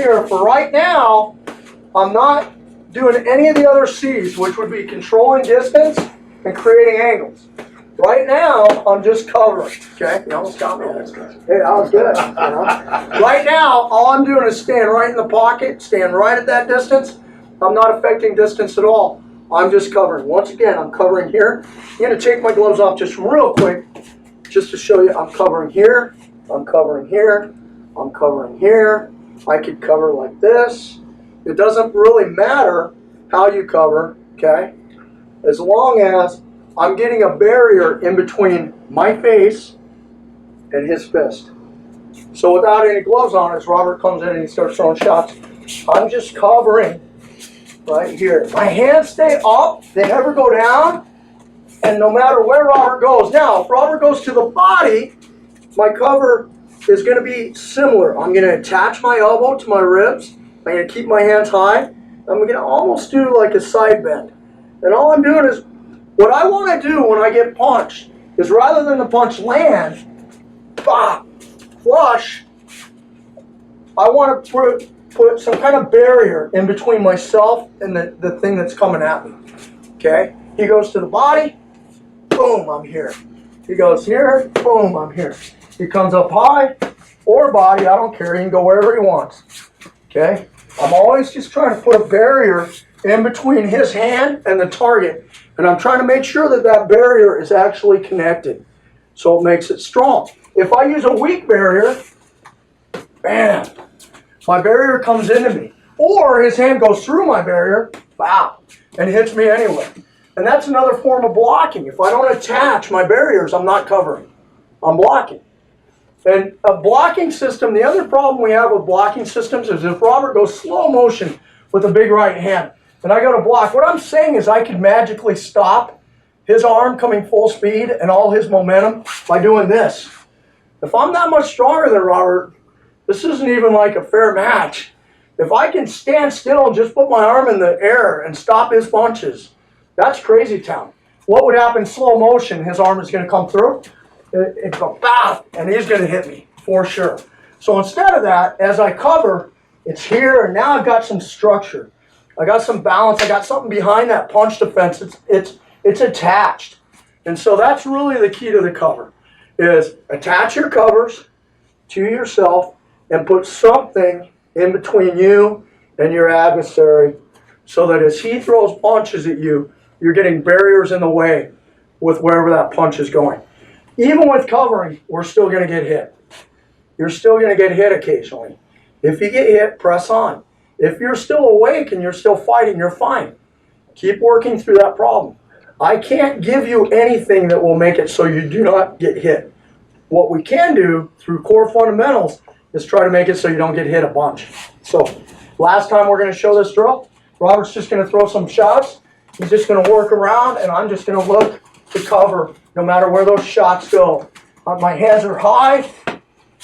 here for right now, I'm not doing any of the other C's, which would be controlling distance and creating angles. Right now, I'm just covering. Okay, you almost got me. Hey, that was good. You know? Right now, all I'm doing is stand right in the pocket, stand right at that distance. I'm not affecting distance at all. I'm just covering. Once again, I'm covering here. I'm going to take my gloves off just real quick, just to show you I'm covering here, I'm covering here, I'm covering here. I could cover like this. It doesn't really matter how you cover, okay? As long as I'm getting a barrier in between my face and his fist. So without any gloves on, as Robert comes in and he starts throwing shots, I'm just covering right here. My hands stay up, they never go down, and no matter where Robert goes. Now, if Robert goes to the body, my cover is going to be similar. I'm going to attach my elbow to my ribs. I'm going to keep my hands high. I'm going to almost do like a side bend. And all I'm doing is, what I want to do when I get punched is rather than the punch land, bah, flush, I want to put some kind of barrier in between myself and the thing that's coming at me. Okay? He goes to the body, boom, I'm here. He goes here, boom, I'm here. He comes up high or body, I don't care, he can go wherever he wants. Okay? I'm always just trying to put a barrier in between his hand and the target. And I'm trying to make sure that that barrier is actually connected. So it makes it strong. If I use a weak barrier, bam, my barrier comes into me. Or his hand goes through my barrier, wow, and hits me anyway. And that's another form of blocking. If I don't attach my barriers, I'm not covering. I'm blocking. And a blocking system, the other problem we have with blocking systems is if Robert goes slow motion with a big right hand, and I go to block, what I'm saying is I could magically stop his arm coming full speed and all his momentum by doing this. If I'm that much stronger than Robert, this isn't even like a fair match. If I can stand still and just put my arm in the air and stop his punches, that's crazy town. What would happen in slow motion? His arm is going to come through, it go bah, and he's going to hit me for sure. So instead of that, as I cover, it's here, and now I've got some structure. I got some balance. I got something behind that punch defense. It's attached. And so that's really the key to the cover, is attach your covers to yourself and put something in between you and your adversary so that as he throws punches at you, you're getting barriers in the way with wherever that punch is going. Even with covering, we're still going to get hit. You're still going to get hit occasionally. If you get hit, press on. If you're still awake and you're still fighting, you're fine. Keep working through that problem. I can't give you anything that will make it so you do not get hit. What we can do through core fundamentals is try to make it so you don't get hit a bunch. So last time we're going to show this drill. Robert's just going to throw some shots. He's just going to work around, and I'm just going to look to cover no matter where those shots go. My hands are high,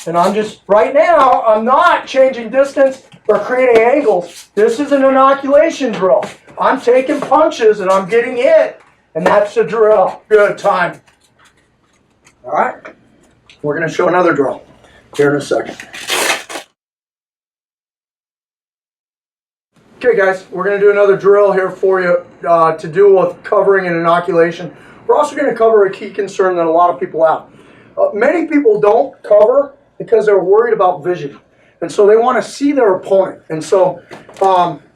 and I'm just, right now, I'm not changing distance or creating angles. This is an inoculation drill. I'm taking punches and I'm getting hit, and that's the drill. Good time. All right? We're going to show another drill here in a second. Okay, guys, we're going to do another drill here for you to do with covering and inoculation. We're also going to cover a key concern that a lot of people have. Many people don't cover because they're worried about vision. And so they want to see their opponent. And so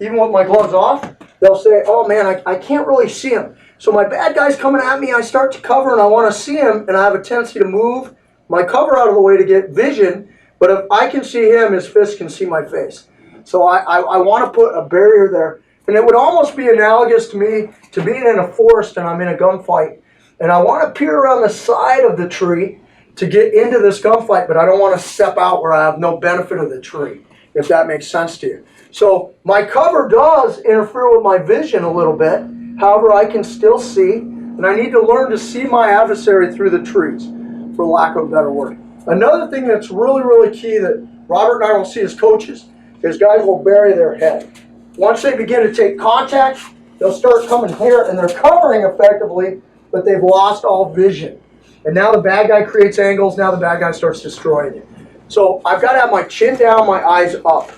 even with my gloves off, they'll say, oh man, I can't really see him. So my bad guy's coming at me, I start to cover and I want to see him, and I have a tendency to move my cover out of the way to get vision. But if I can see him, his fist can see my face. So I want to put a barrier there. And it would almost be analogous to me to being in a forest and I'm in a gunfight. And I want to peer around the side of the tree to get into this gunfight, but I don't want to step out where I have no benefit of the tree, if that makes sense to you. So my cover does interfere with my vision a little bit. However, I can still see, and I need to learn to see my adversary through the trees, for lack of a better word. Another thing that's really, really key that Robert and I will see as coaches is guys will bury their head. Once they begin to take contact, they'll start coming here, and they're covering effectively, but they've lost all vision. And now the bad guy creates angles, now the bad guy starts destroying it. So I've got to have my chin down, my eyes up.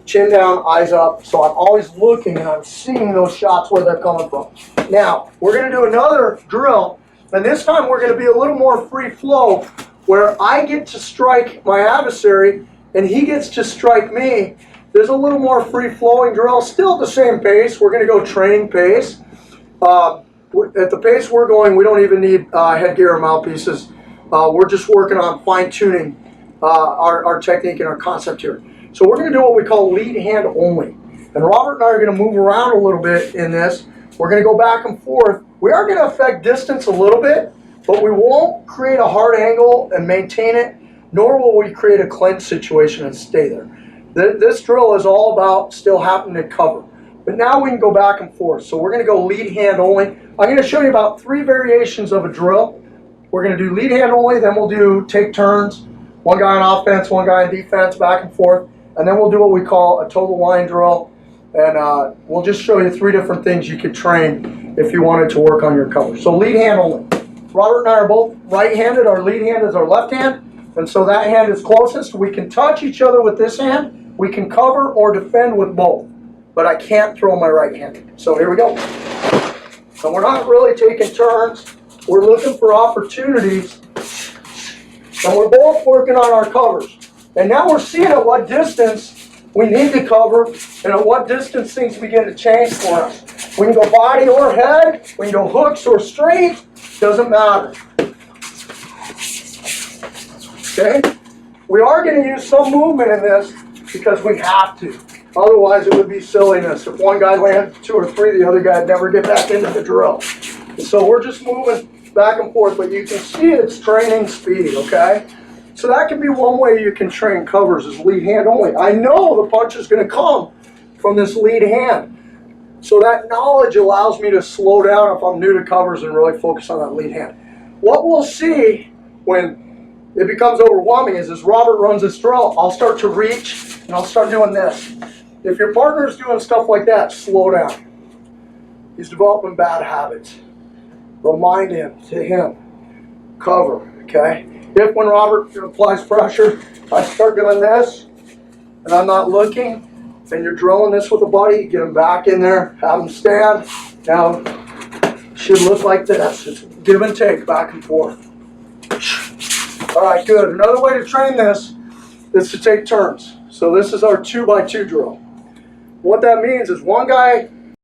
chin down, eyes up. So I'm always looking and I'm seeing those shots where they're coming from. Now, we're gonna do another drill, and this time we're gonna be a little more free flow, where I get to strike my adversary and he gets to strike me. There's a little more free flowing drill, still at the same pace. We're gonna go training pace. At the pace we're going, we don't even need headgear or mouthpieces. We're just working on fine tuning our technique and our concept here. So we're gonna do what we call lead hand only. And Robert and I are gonna move around a little bit in this. We're gonna go back and forth. We are gonna affect distance a little bit, but we won't create a hard angle and maintain it, nor will we create a clinch situation and stay there. This drill is all about still having to cover. But now we can go back and forth. So we're gonna go lead hand only. I'm gonna show you about 3 variations of a drill. We're gonna do lead hand only, then we'll do take turns. One guy on offense, one guy on defense, back and forth. And then we'll do what we call a total line drill. And we'll just show you 3 different things you could train if you wanted to work on your cover. So lead hand only. Robert and I are both right-handed. Our lead hand is our left hand. And so that hand is closest. We can touch each other with this hand. We can cover or defend with both. But I can't throw my right hand. So here we go. So we're not really taking turns. We're looking for opportunities. And we're both working on our covers. And now we're seeing at what distance we need to cover and at what distance things begin to change for us. We can go body or head. We can go hooks or straight. Doesn't matter. Okay? We are going to use some movement in this because we have to. Otherwise, it would be silliness. If one guy landed 2 or 3, the other guy would never get back into the drill. So we're just moving back and forth, but you can see it's training speed, okay? So that can be one way you can train covers is lead hand only. I know the punch is going to come from this lead hand. So that knowledge allows me to slow down if I'm new to covers and really focus on that lead hand. What we'll see when it becomes overwhelming is as Robert runs this drill, I'll start to reach and I'll start doing this. If your partner's doing stuff like that, slow down. He's developing bad habits. Remind him, cover, okay? If when Robert applies pressure, I start doing this, and I'm not looking, and you're drilling this with a buddy, get him back in there, have him stand. Now, it should look like this. It's give and take, back and forth. All right, good. Another way to train this is to take turns. So this is our 2x2 drill. What that means is one guy